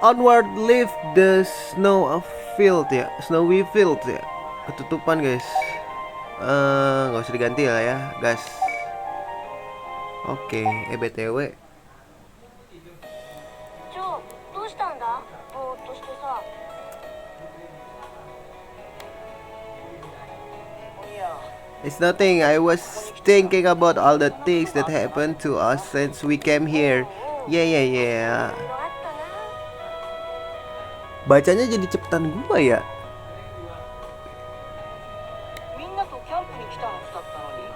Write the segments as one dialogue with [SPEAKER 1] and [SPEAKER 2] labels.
[SPEAKER 1] Onward leave the snow field ya, snowy field ya. Ketutupan guys. Nggak usah diganti lah ya, guys. Oke, BTW.
[SPEAKER 2] ジョー、どうしたんだ？ぼーっとしてさ。
[SPEAKER 1] It's nothing. I was thinking about all the things that happened to us since we came here. Yeah, yeah, yeah.
[SPEAKER 2] いろいろあったな。
[SPEAKER 1] Bacanya jadi cepetan gua ya.
[SPEAKER 3] みんなとキャンプに来たはずだったのに、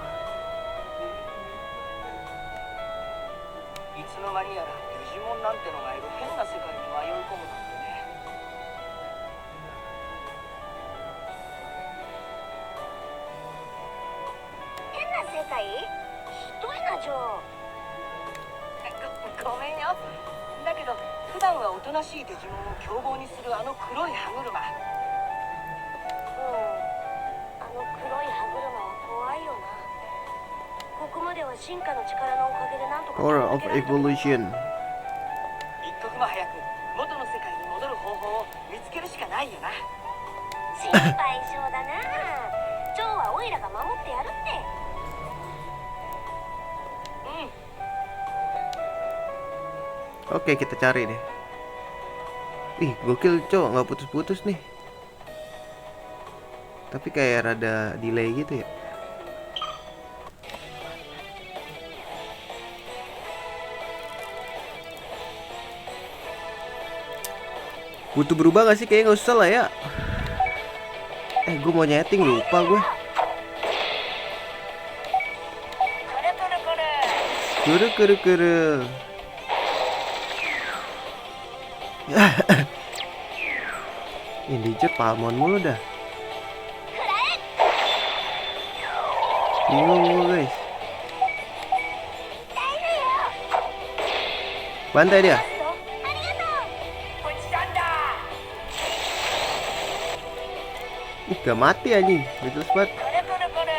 [SPEAKER 3] いつの間にやらデジモンなんてのがいる変な世界に迷い込むなんてね。
[SPEAKER 2] 変な世界？ひどいな、ジョー。
[SPEAKER 3] ごめんよ。だけど普段はおとなしいデジモンを凶暴にするあの黒い歯車、
[SPEAKER 2] あの黒い歯車は怖いよな。ここまでは進化の力のおかげでなんとか
[SPEAKER 1] Power of
[SPEAKER 2] 続けられたんだ。
[SPEAKER 1] evolution.
[SPEAKER 3] 一刻も早く元の世界に戻る方法を見つけるしかないよな。
[SPEAKER 2] 心配性だな。ジョーはオイラが守ってやるって。
[SPEAKER 3] うん。
[SPEAKER 1] Oke, kita cari deh. Ih, gokil cowok, nggak putus-putus nih. Tapi kayak rada delay gitu ya. Butuh berubah gak sih? Kayaknya nggak usah lah ya. Gue mau nyeting, lupa gue.
[SPEAKER 3] くるくるくる。
[SPEAKER 1] Kuru kuru kuru. Ini dijet palmon mulu dah. Bingung gue guys. Bantai dia.
[SPEAKER 3] 落ちたんだ。
[SPEAKER 1] Gak mati anjing. Betul banget.
[SPEAKER 3] くるくるくる。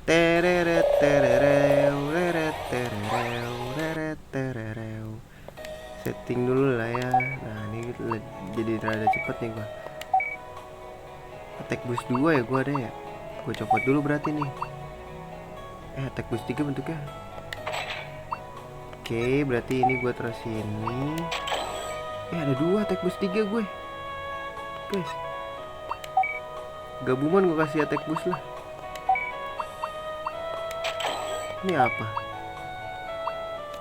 [SPEAKER 1] Tereret terereu, reret terereu, reret terereu. Setting dulu lah ya. Nah ini jadi rada cepet nih gua. Attack boost 2 ya gua ada ya. Gua copot dulu berarti nih. Attack boost 3 bentuknya. Oke, berarti ini gua terus sini. Ada 2 attack boost 3 gue. Guys. Gabungan gua kasih attack boost lah. Ini apa?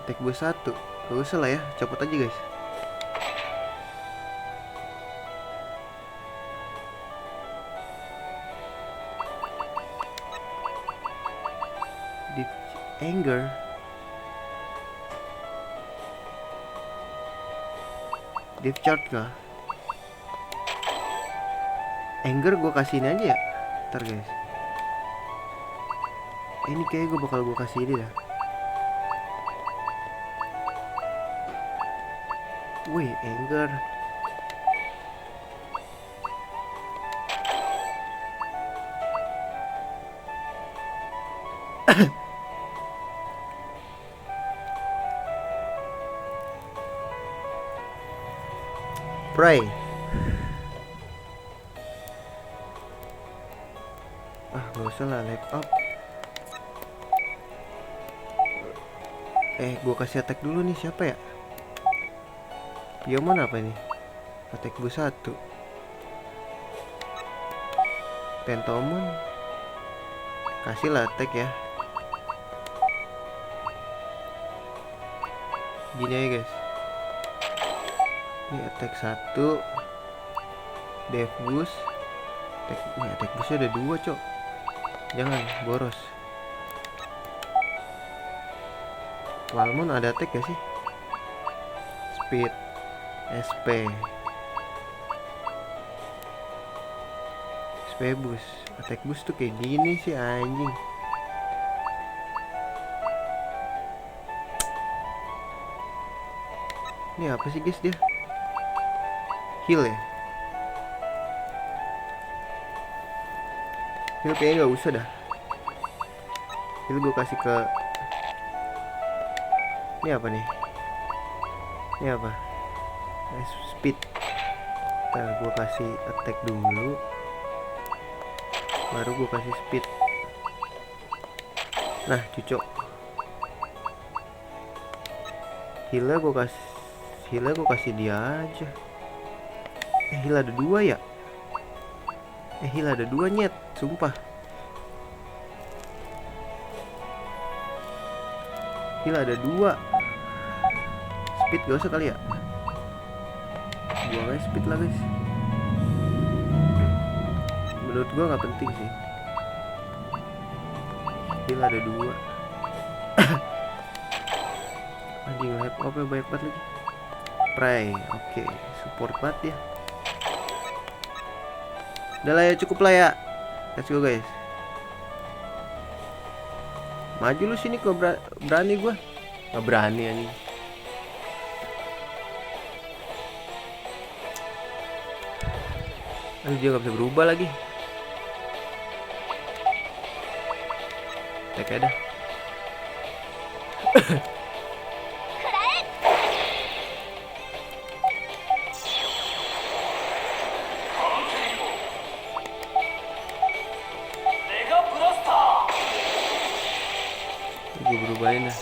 [SPEAKER 1] Attack boost 1. Gak usah lah ya, copot aja guys. Di anger. Death charge kah? Anger gue kasihin aja ya. Ntar guys. Ini kayak gue bakal kasih ini dah. Wih, anger. Pray. Gak usah lah, level up. Gue kasih attack dulu nih, siapa ya? Piomon apa ini? Attack boost 1. Tentomon. Kasih lah attack ya. Gini aja guys. Ini attack 1. Death boost. Attack boostnya ada 2 cok. Jangan boros. Walmon ada attack gak sih? Speed, SP, SP boost, attack boost tuh kayak gini sih anjing. Ini apa sih guys dia? Heal ya? Heal kayaknya gak usah dah. Heal gue kasih ke. Ini apa nih? Ini apa? Speed. Ntar gue kasih attack dulu, baru gue kasih speed. Nah cucok. Heal gue kasih dia aja. Heal ada 2 ya? Heal ada 2 nyet, sumpah. Heal ada 2. Speed gak usah kali ya? Buang aja speed lah guys. Menurut gua nggak penting sih. Heal ada 2. Anjing lap apa banyak banget lagi. Pray, oke, support banget ya. Udah lah ya, cukup lah ya. Let's go guys. Maju lu sini kok, berani gua. Nggak berani anjing. Dia nggak bisa berubah lagi. Tek aja dah. Gue berubahin dah.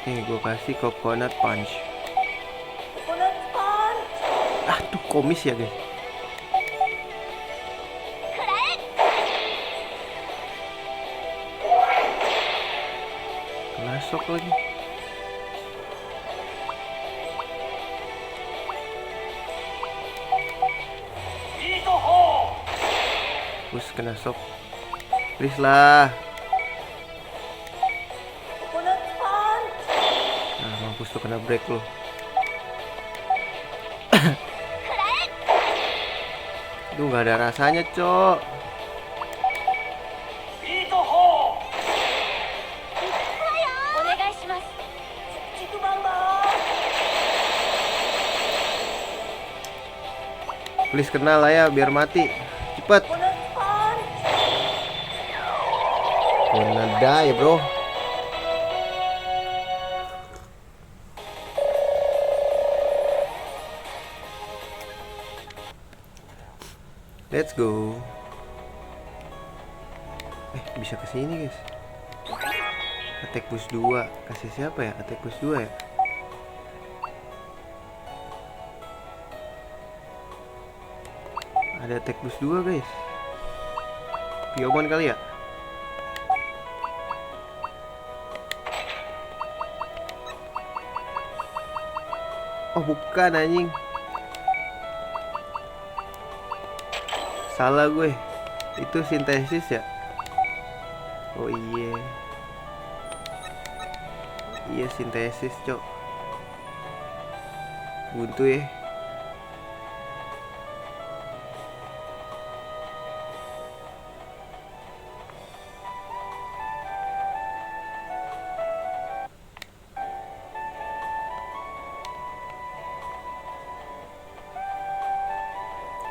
[SPEAKER 1] Nih gue kasih coconut punch. Tuh komis ya guys. Masuk lagi. Terus kena shock. Please lah. Nah mampus tuh kena break lo. Duh gak ada rasanya cok. Please kena lah ya biar mati. Cepet. Gonna die bro. Let's go. Bisa ke sini guys. Attack boost 2. Kasih siapa ya? Attack boost 2 ya? Ada attack boost 2 guys. Piomon kali ya? Oh bukan anjing. Salah gue. Itu sintesis ya? Oh iya. Iya sintesis cok. Buntu ya.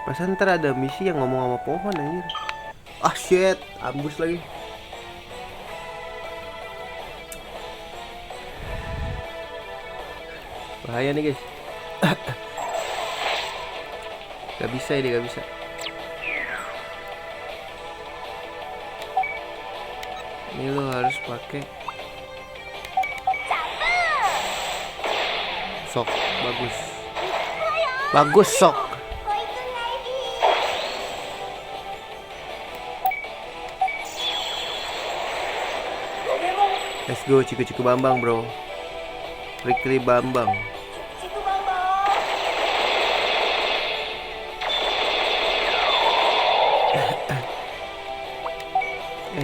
[SPEAKER 1] Perasaan ntar ada misi yang ngomong sama pohon anjir. Ah shit, ambus lagi. Bahaya nih guys. Gak bisa ini, gak bisa. Ini lo harus pakai sok. Bagus. Bagus sok. Let's go ciku-ciku Bambang bro. Rikri Bambang.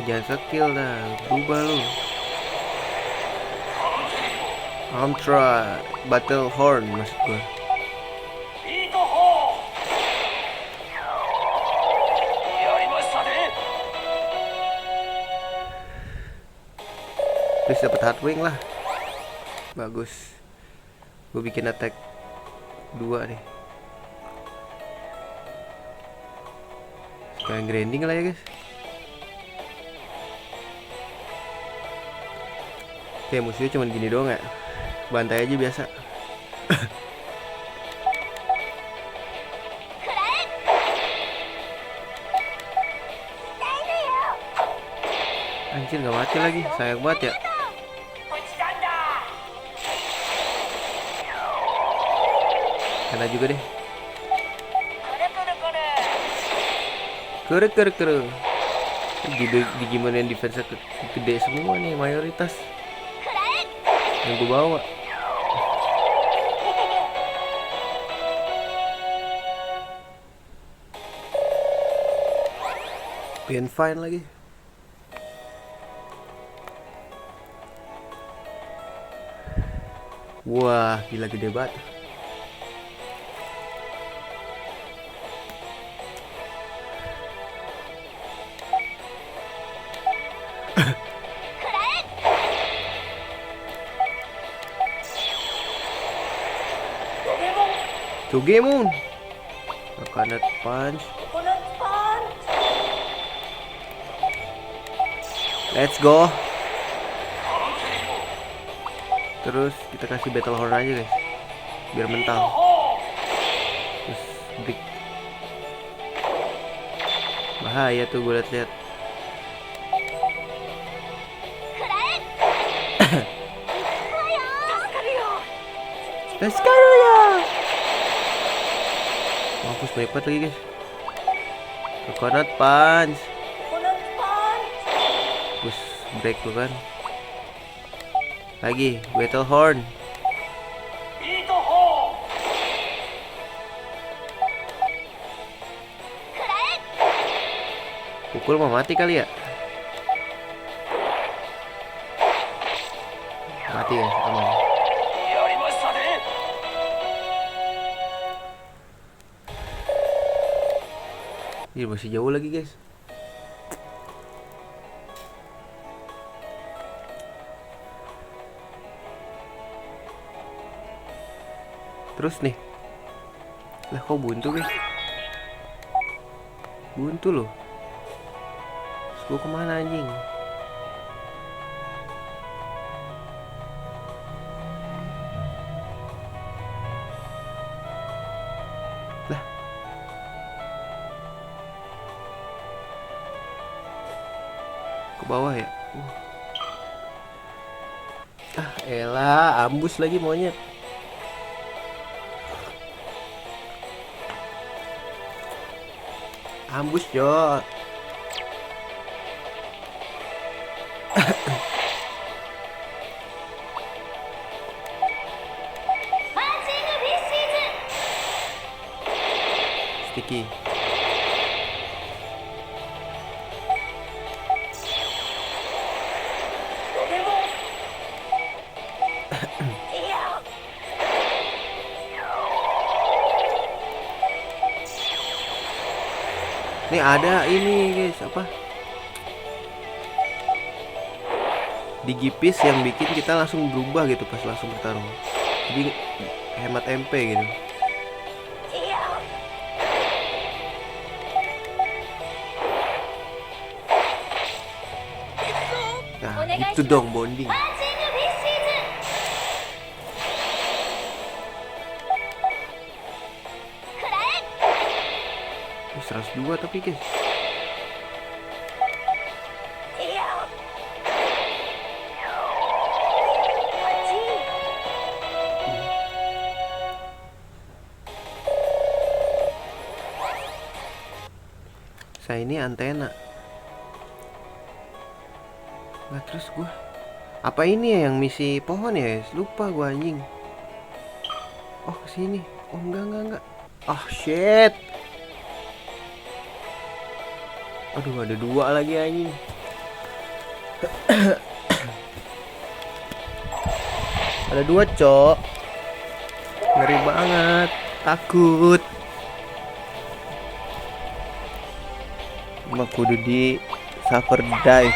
[SPEAKER 1] Jangan skill dah, berubah lu. Amtra Battle Horn maksud gua. Please dapat hard wing lah. Bagus. Gue bikin attack 2 nih. Sekalian grinding lah ya guys. Oke, musuhnya cuma gini doang ya. Bantai aja biasa. Anjir gak mati lagi, sayang banget ya. Kena juga deh. Kerek. Di gimana yang defense gede semua nih mayoritas yang gue bawa. Pin fine lagi. Wah, gila gede banget. Togemon. Coconut punch. Let's go. Terus kita kasih battle horn aja guys, biar mental. Terus break. Bahaya tuh gue liat-liat. Let's go ya. Mampus banyak banget lagi guys. Coconut punch. Terus break tuh kan. Lagi battle horn. Pukul mau mati kali ya. Mati ya, aman. Ini masih jauh lagi guys. Terus nih, lah kok buntu guys? Buntu loh. Terus gua kemana anjing? Lah, ke bawah ya? Ah elah, ambus lagi monyet. Ambus Jo. Sticky. Nih ada ini guys, apa? Digipis yang bikin kita langsung berubah gitu pas langsung bertarung. Jadi hemat MP gitu. Nah, itu dong bonding. 102 tapi guys. Saya ini antena. Nah terus gua apa ini ya yang misi pohon ya guys? Lupa gua anjing. Oh kesini. Oh enggak. Oh shit. Aduh ada dua lagi anjing. Ada dua cok. Ngeri banget. Takut. Gua kudu di suffer dive.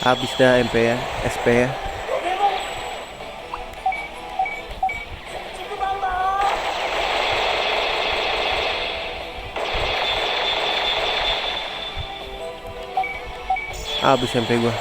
[SPEAKER 1] Habis dah MP ya, SP ya. Abis sampai gua.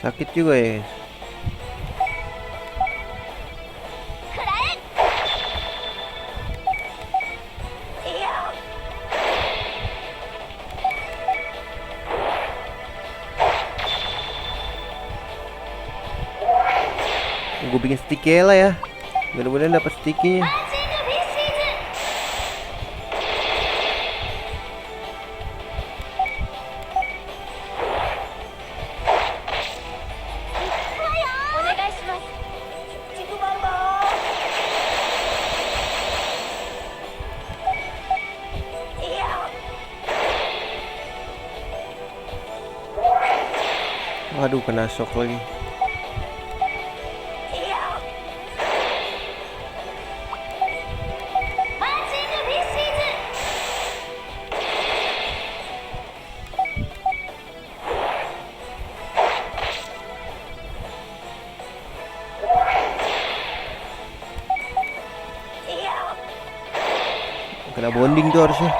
[SPEAKER 1] Sakit juga ya guys. Gue bikin sticky lah ya. Mudah-mudahan dapat stikinya. Waduh, kena shock lagi. Kena bonding tuh harusnya.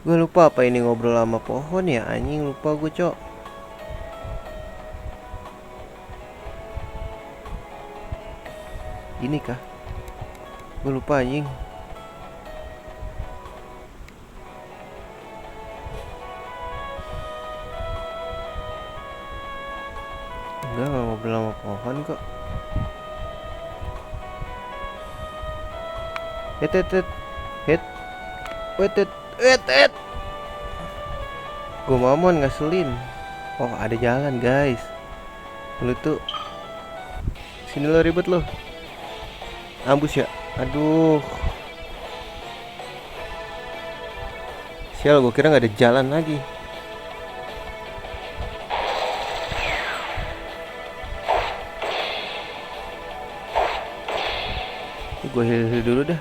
[SPEAKER 1] Gue lupa apa ini ngobrol sama pohon ya, anjing, lupa gue, Cok. Ini kah? Gue lupa anjing. Enggak ngobrol sama pohon kok. Wait. Gue mamon ngeselin. Oh, ada jalan guys. Lu tuh sini lo, ribet lo. Ambus ya. Aduh. Sial, gue kira nggak ada jalan lagi. Gue heal dulu dah.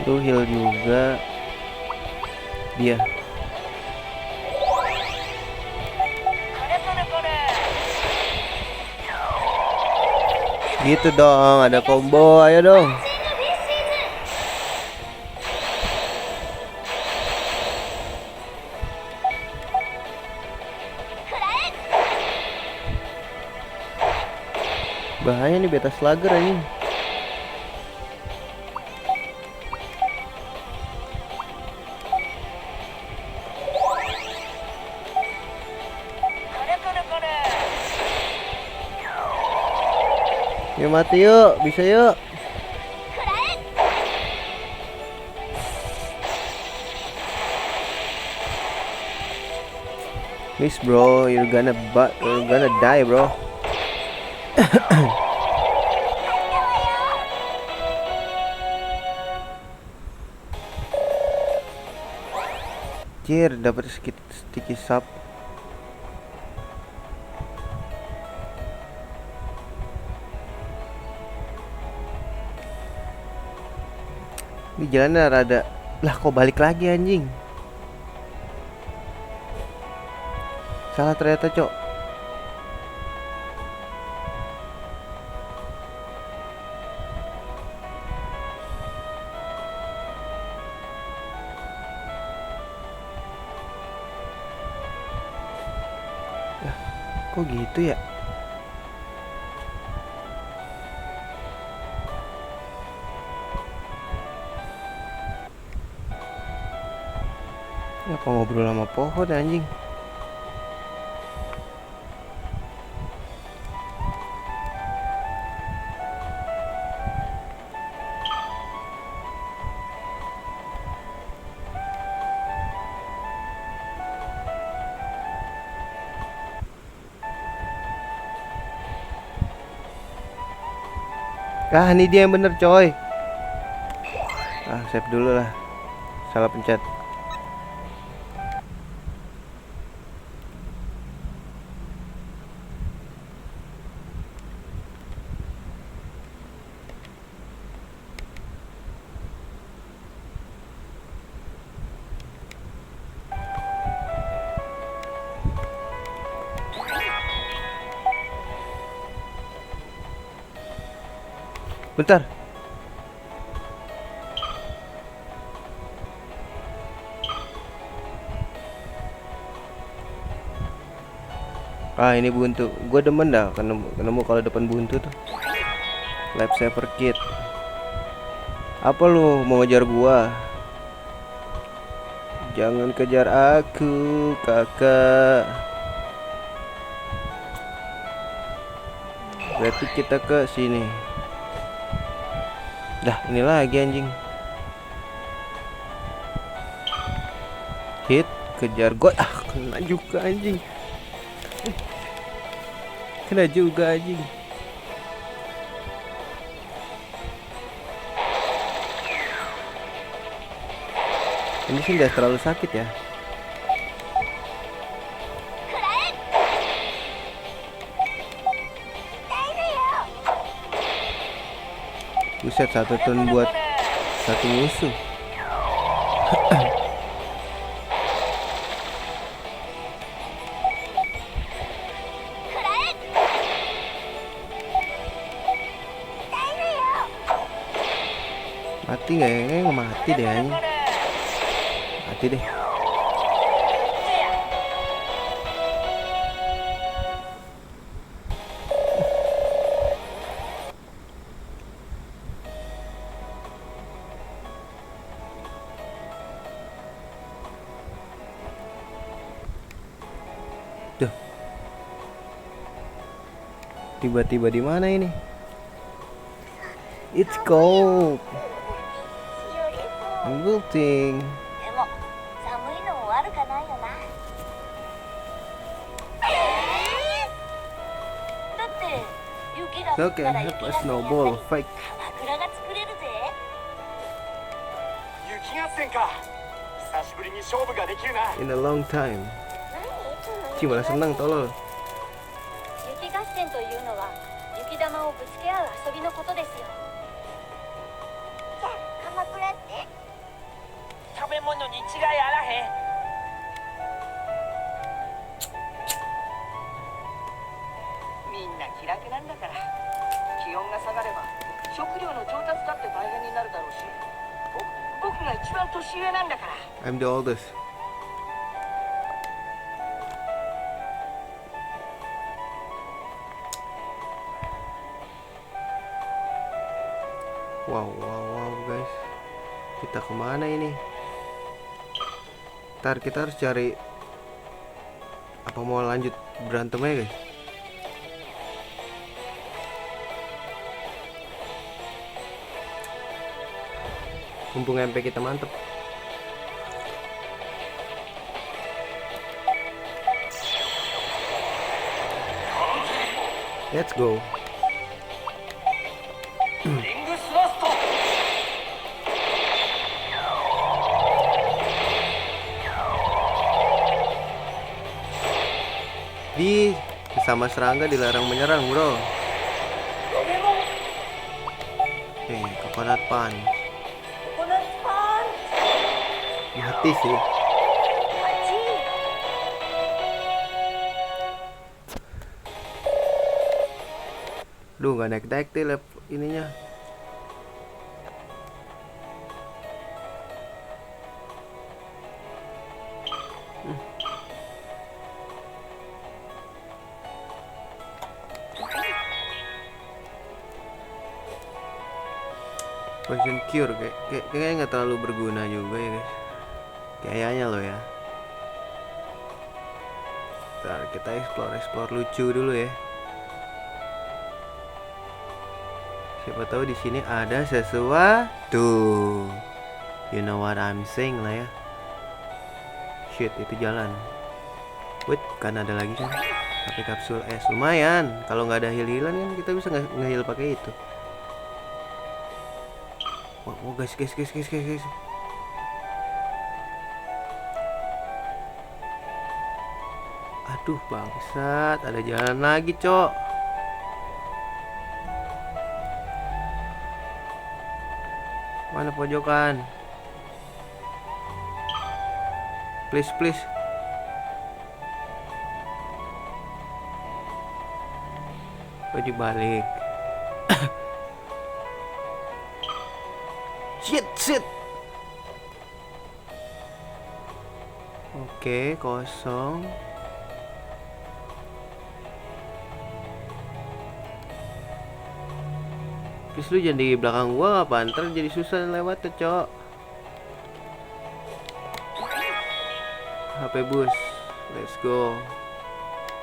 [SPEAKER 1] Lu heal juga dia. Gitu dong, ada combo, ayo dong. Bahaya nih beta slugger ini. Yuk mati yuk, bisa yuk. Miss bro, you're gonna die bro. Cier, dapat sticky sap. Ini jalannya rada. Lah kok balik lagi anjing. Salah ternyata, Cok. Lah, kok gitu ya? Ya apa ngobrol sama pohon anjing. Ah, ini dia yang bener coy. Ah, save dulu lah. Salah pencet. Bentar. Ah, ini buntu. Gue demen dah ketemu kalau depan buntu tuh. Lifesaver kit. Apa lu mau ngejar gua? Jangan kejar aku, kakak. Berarti kita ke sini. Dah, ini lagi anjing. Hit, kejar gua. Ah, kena juga anjing. Kena juga anjing. Ini sih udah terlalu sakit ya. Buset, 1 ton buat satu musuh. Mati nggak ya? Kayaknya nggak mati deh anjing. Mati deh. Duh. Tiba-tiba di mana ini? It's cold. Wilting.
[SPEAKER 2] でも寒いのも悪かないよな。だって雪が降
[SPEAKER 1] So
[SPEAKER 2] った
[SPEAKER 1] can
[SPEAKER 2] ら
[SPEAKER 1] have
[SPEAKER 2] 雪
[SPEAKER 1] a
[SPEAKER 2] が
[SPEAKER 1] snowball fight
[SPEAKER 2] かまくらが作れるぜ。
[SPEAKER 4] 雪合戦か。久しぶりに勝負ができるな。
[SPEAKER 1] in a long time. Cih, malah senang tolol.
[SPEAKER 2] 雪合戦というのは雪玉をぶつけ合う遊びのことですよ。じゃあ鎌倉って
[SPEAKER 4] 食べ物に違いあらへん。
[SPEAKER 3] みんな気楽なんだから。気温が下がれば食料の調達だって大変になるだろうし、僕が一番年上なんだから。
[SPEAKER 1] I'm the oldest. Wow guys. Kita kemana ini? Ntar kita harus cari. Apa mau lanjut berantem aja guys? Mumpung MP kita mantep. Let's go.
[SPEAKER 4] リングスラスト。
[SPEAKER 1] Di sesama serangga dilarang menyerang, bro. Coconut punch. Mati sih. Duh, nggak naik-naik deh ininya. Poison cure kayaknya nggak terlalu berguna juga ya guys. Kayaknya loh ya. Ntar kita explore lucu dulu ya. Siapa tahu di sini ada sesuatu. You know what I'm saying lah ya. Shit, itu jalan. Wait, kan ada lagi kan? Pakai kapsul es lumayan. Kalau nggak ada heal-healan kan kita bisa nge-heal pakai itu. Oh, guys. Aduh, bangsat, ada jalan lagi, Cok. Mana pojokan? Please. Oh, dibalik. Shit. Oke, kosong. Please lu jangan di belakang gua, apa ntar jadi susah lewat tuh, Cok. HP bus. Let's go.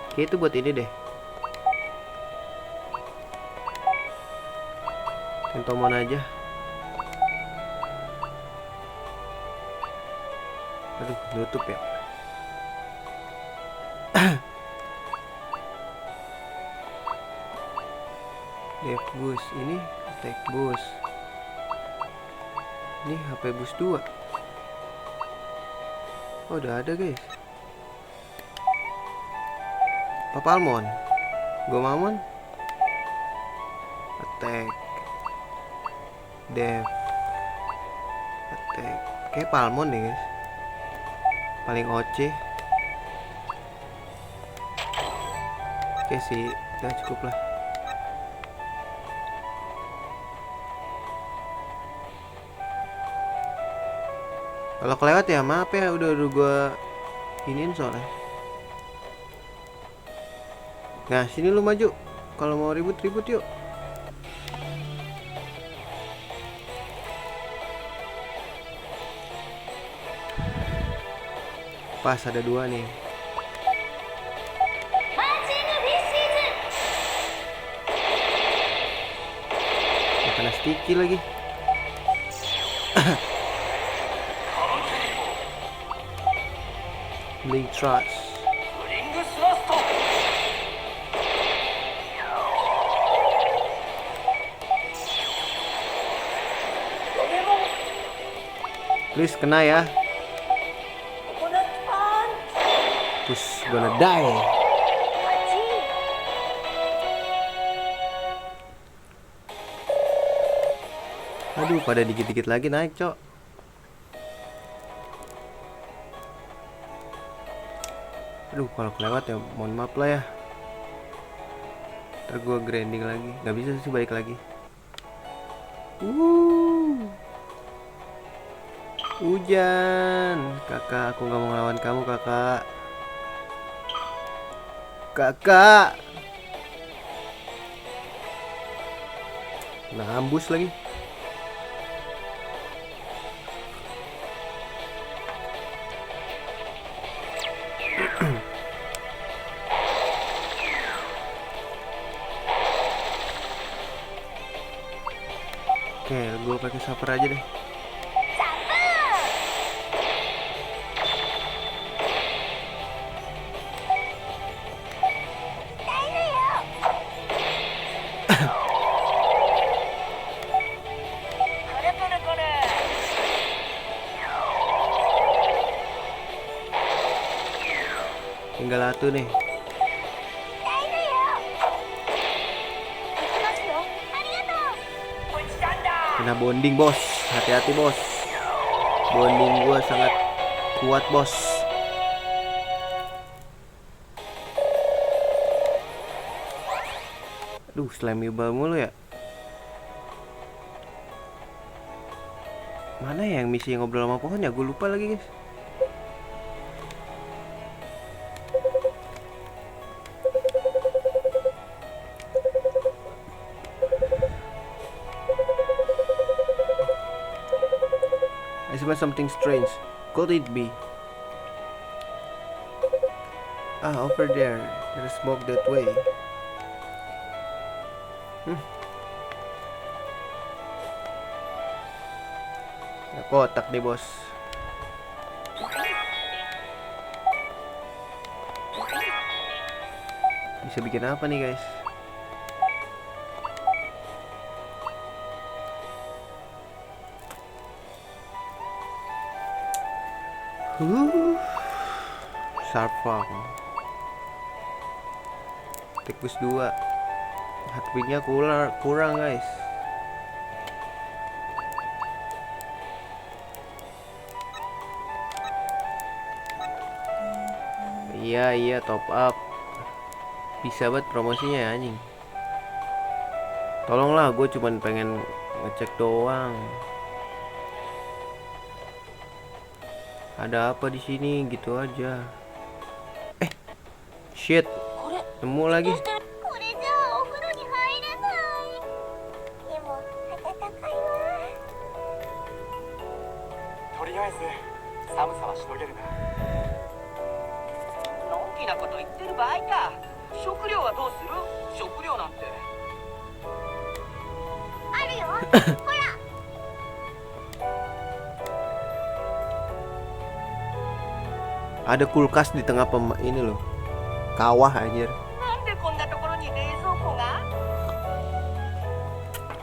[SPEAKER 1] Oke, itu buat ini deh. Tentomon aja. Aduh, nutup ya. Dev bus ini, attack bus. Ini HP bus 2. Oh, udah ada, guys. Papalmon. Gomamon. Attack. Dev. Attack. Kayak Palmon nih, guys. Paling OC. Oke sih, udah cukup lah. Kalau kelewat ya maaf ya, udah gua iniin soalnya. Nah, sini lu maju. Kalau mau ribut yuk. Pas ada 2 nih. Kena sticky lagi. Blink Trust.
[SPEAKER 4] ブリングスラスト
[SPEAKER 1] Please kena ya. Push gonna die. Aduh, pada dikit-dikit lagi naik, Cok. Aduh, kalau kelewat ya mohon maaf lah ya. Ntar gue grinding lagi. Gak bisa sih balik lagi. Hujan. Kakak, aku gak mau ngelawan kamu, kakak. Kakak. Nambus lagi. Oke, gue pakai saper aja deh. Tinggal satu nih. Kena bonding, bos. Hati-hati, bos. Bonding gua sangat kuat, bos. Aduh, slamable mulu ya. Mana ya yang misi ngobrol sama pohon ya? Gue lupa lagi, guys. I smell something strange. Could it be? Ah, over there. There's smoke that way. Ya, kotak nih, bos. Bisa bikin apa nih, guys? Uh, Sharp Farm. Tikus 2. Heartbeatnya kurang guys. Iya top up. Bisa banget promosinya ya anjing. Tolonglah, gue cuman pengen ngecek doang. Ada apa di sini gitu aja. Shit. Nemu lagi.
[SPEAKER 2] これじゃあお風呂に入れないでも暖かいわ
[SPEAKER 4] とりあえず寒さはしのげるな。
[SPEAKER 3] のんきなこと言ってる場合か。食料はどうする？食料なんて。
[SPEAKER 2] あるよほら
[SPEAKER 1] Ada kulkas di tengah ini loh. Kawah anjir.
[SPEAKER 3] なんでこんなところに冷蔵庫が？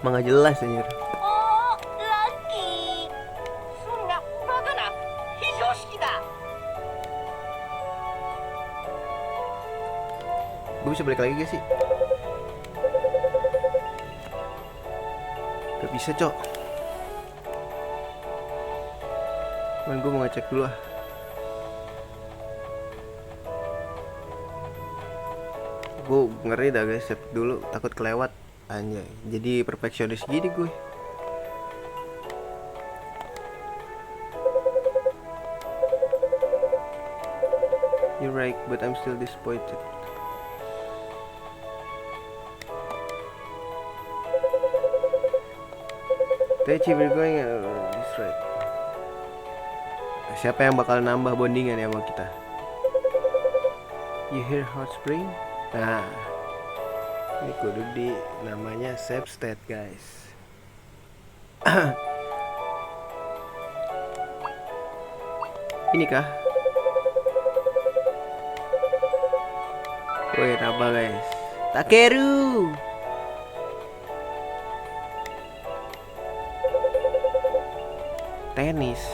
[SPEAKER 1] Emang gak jelas anjir.
[SPEAKER 2] おーラッキー
[SPEAKER 3] そんなバカな非常識だ。
[SPEAKER 1] Gue bisa balik lagi gak sih? Gak bisa cok. Cuman gue mau ngecek dulu ah. Gue ngeri dah guys, save dulu takut kelewat. Anjay, jadi perfeksionis gini gue. You're right, but I'm still disappointed. Taichi, we're going this right. Siapa yang bakal nambah bondingan ya sama kita? You hear hot spring? Nah, ini kudu di namanya save state guys. Ini kah? Woi, nambah guys. Takeru. Tenis.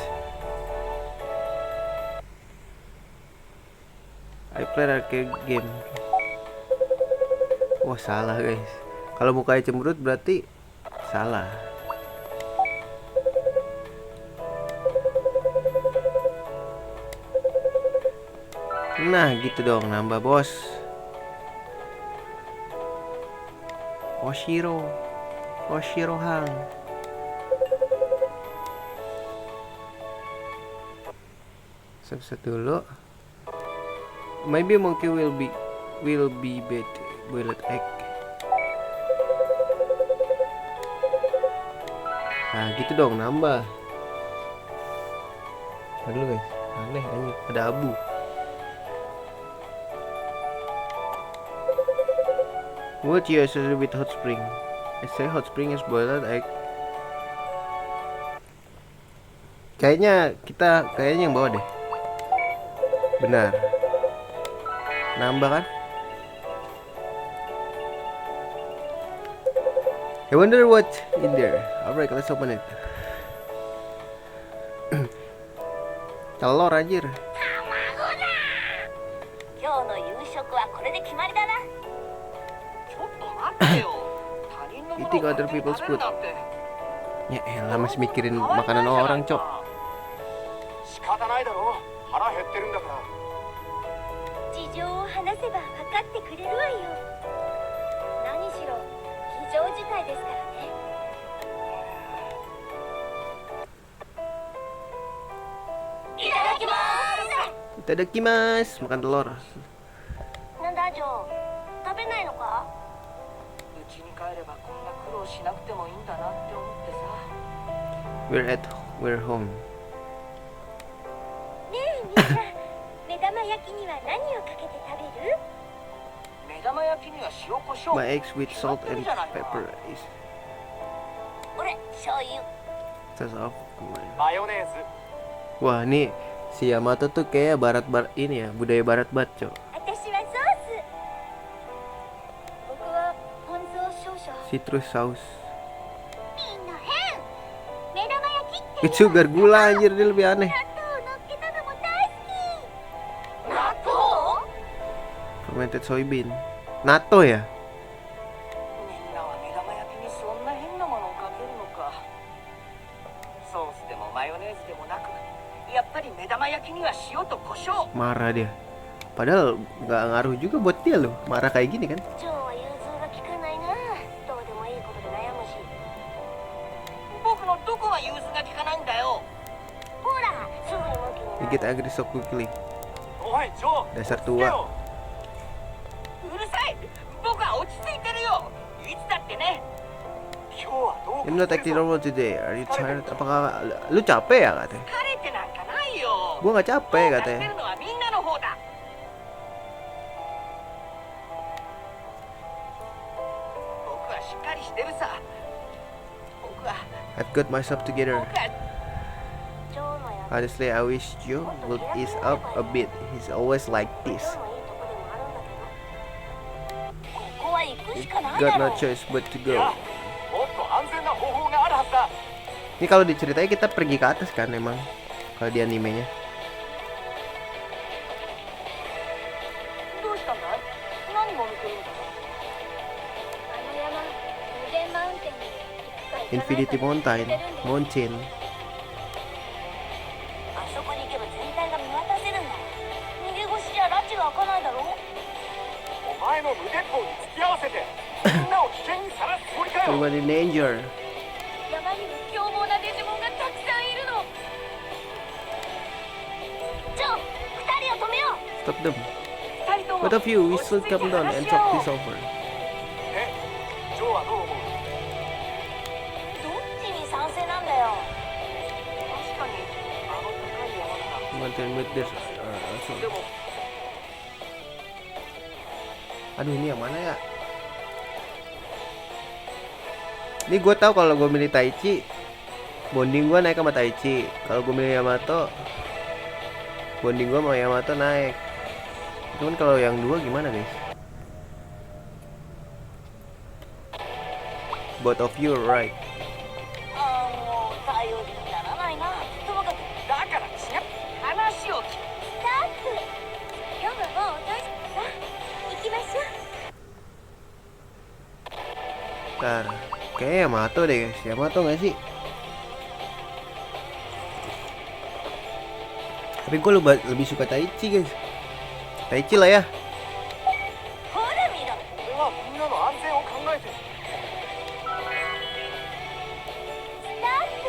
[SPEAKER 1] I play arcade game. Wah salah guys. Kalau mukanya cemberut berarti salah. Nah gitu dong, nambah bos. Oshiro Hang. Save dulu. Maybe monkey will be boiled egg. Nah gitu dong, nambah. Aduh guys, aneh anjing, ada abu. What you associate with hot spring? I say hot spring is boiled egg. Kayaknya yang bawa deh. Benar. Nambah kan? I wonder what in there. Alright, let's open it. Telur anjir.
[SPEAKER 2] 今日の夕食はこれで決まりだな
[SPEAKER 3] ちょっと待ってよ。他人のものを
[SPEAKER 1] Eating
[SPEAKER 3] 勝
[SPEAKER 1] other
[SPEAKER 3] 手に
[SPEAKER 1] people's
[SPEAKER 3] 食べる
[SPEAKER 1] food.
[SPEAKER 3] なんて。
[SPEAKER 1] Ya elah, masih mikirin makanan orang, cok.
[SPEAKER 4] 仕方ないだろう。腹減ってるんだから。
[SPEAKER 2] 事情を話せば分かってくれるわよ何しろ非常事態ですからねいただきます
[SPEAKER 1] Itadakimasu, makan telur.
[SPEAKER 2] なんだジョー食べないのか
[SPEAKER 3] 家に帰ればこんな苦労しなくてもいいんだなって思ってさ。
[SPEAKER 1] We're home.
[SPEAKER 2] ねえみんな目玉焼きには何をかけて食べる
[SPEAKER 3] 目玉焼きには塩コショウ。
[SPEAKER 1] My eggs with salt and pepper is
[SPEAKER 2] 俺醤油
[SPEAKER 1] just off.
[SPEAKER 4] マヨネーズ。
[SPEAKER 1] Wah, nih si Yamato tuh kayak barat ini ya, budaya barat banget, cok.
[SPEAKER 2] 私はソース僕はポン酢を少々
[SPEAKER 1] Citrus sauce.
[SPEAKER 2] みんな変目玉焼きって
[SPEAKER 1] Itu sugar gula anjir, dia lebih aneh.
[SPEAKER 2] 納豆を乗っけたのも大
[SPEAKER 1] roasted soybean. Natto ya?
[SPEAKER 3] みんなは目玉焼きにそんな変なものをかけるのか。ソースでもマヨネーズでもなく、やっぱり目玉焼きには塩と胡椒。
[SPEAKER 1] Marah dia. Padahal nggak ngaruh juga buat dia loh. Marah kayak gini kan.
[SPEAKER 2] ジョーは融通が利かないな。どうでもいいことで悩むし。
[SPEAKER 3] 僕のどこが融通が利かないんだよ。
[SPEAKER 2] ほら、すぐにムキにな
[SPEAKER 1] Dikit
[SPEAKER 2] る。
[SPEAKER 1] agree so quickly.
[SPEAKER 4] おいジョー
[SPEAKER 1] Dasar
[SPEAKER 4] 落ち着け
[SPEAKER 1] tua.
[SPEAKER 4] よ
[SPEAKER 3] うるさい。僕は落ち着いてるよ。いつだってね。
[SPEAKER 4] 今日はどう
[SPEAKER 1] I'm not acting normal today. Are you tired? Apakah lu capek ya katanya?
[SPEAKER 3] 疲れてなんかないよ。
[SPEAKER 1] Gua nggak
[SPEAKER 3] どう
[SPEAKER 1] capek
[SPEAKER 3] かして
[SPEAKER 1] katanya.
[SPEAKER 3] るのはみんなの方だ。僕はしっかりしてるさ。僕は
[SPEAKER 1] I've got myself together.
[SPEAKER 3] 僕は
[SPEAKER 2] ジョーのや
[SPEAKER 1] Honestly, I wish Joe would ease up a bit. He's always like
[SPEAKER 2] ジョ
[SPEAKER 1] this.
[SPEAKER 2] ーのいいとこでもあるんだけど。ここは行くしかない
[SPEAKER 1] Got
[SPEAKER 2] だ
[SPEAKER 1] no
[SPEAKER 2] ろう。
[SPEAKER 1] choice but to
[SPEAKER 4] い
[SPEAKER 1] go.
[SPEAKER 4] やもっと安全な方法があるはずだ
[SPEAKER 1] Ini kalau diceritain kita pergi ke atas kan emang. Kalau di animenya.
[SPEAKER 3] どうしたんだい。何も見てるんだ。
[SPEAKER 2] あの山、無限マウンテンに行くか行かないか
[SPEAKER 1] Infinity
[SPEAKER 2] で
[SPEAKER 1] Mountain.
[SPEAKER 2] 言ってるんです。
[SPEAKER 1] Mountain.
[SPEAKER 2] あそこに行けば全体が見渡せるんだ。逃げ腰じゃ拉致が開かないだろう。
[SPEAKER 4] お前の無鉄砲に付き合わせてみんなを危険にさらすつもりかよ
[SPEAKER 1] Everyone in danger.
[SPEAKER 2] 山には凶暴なデジモンがたくさんいるの。ジョー、二人を止めよう。
[SPEAKER 1] Stop them.
[SPEAKER 3] 二人とも
[SPEAKER 1] Both of you, we
[SPEAKER 3] 落ち
[SPEAKER 1] should
[SPEAKER 3] 着いて
[SPEAKER 1] come down
[SPEAKER 3] 話
[SPEAKER 1] and
[SPEAKER 3] し合
[SPEAKER 1] talk
[SPEAKER 3] おう。
[SPEAKER 1] this over.
[SPEAKER 4] ジョーはどう思う
[SPEAKER 2] どっちに賛成なんだよ。
[SPEAKER 3] 確かにあの高い山なら。
[SPEAKER 1] Mountain with this.
[SPEAKER 3] でも
[SPEAKER 1] Aduh ini yang mana ya? Ini gue tahu kalau gue milih Taichi, bonding gue naik sama Taichi. Kalau gue milih Yamato, bonding gue sama Yamato naik. Cuman kalau yang dua gimana guys? Both of you are right.
[SPEAKER 2] ああ、もう頼りにならないな。ともかく
[SPEAKER 3] だから違う。話を聞く。
[SPEAKER 2] スタッフ。今日はもう遅いしさあ、行きましょう。
[SPEAKER 1] Ntar, kayaknya Yamato deh guys. Yamato nggak sih? Tapi gue lebih suka Taichi guys. Taichi lah ya.
[SPEAKER 2] ほら見ろ。
[SPEAKER 4] 俺はみんなの安全を考えて
[SPEAKER 2] スタッフ。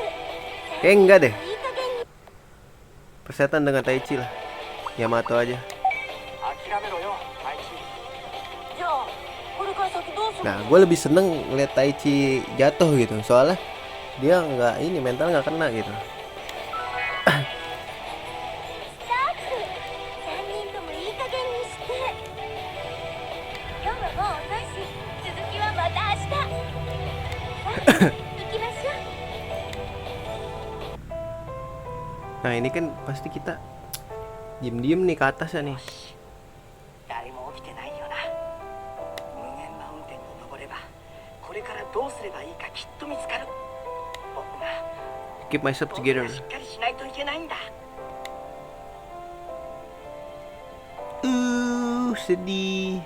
[SPEAKER 1] Kayaknya enggak deh.
[SPEAKER 2] いい加減に。
[SPEAKER 1] Persetan dengan Taichi lah. Yamato aja.
[SPEAKER 4] 諦めろよ大地
[SPEAKER 2] じゃあ、これから先どうするの？
[SPEAKER 1] Nah, gue lebih seneng ngeliat Taichi jatuh gitu. Soalnya dia nggak ini mental nggak kena gitu.
[SPEAKER 2] スタッフ。三人ともいい加減にして。今日はもう遅いし、続きはまた明日。さあ、行きましょう。
[SPEAKER 1] Nah ini kan pasti kita diem-diem nih ke atas ya nih.
[SPEAKER 3] 誰も起きてないよな。無限マウンテンに登ればこれからどうすればいいかきっと見つかる。僕が
[SPEAKER 1] Keep myself
[SPEAKER 3] 僕
[SPEAKER 1] together.
[SPEAKER 3] がしっかりしないといけないんだ。
[SPEAKER 1] Sedih.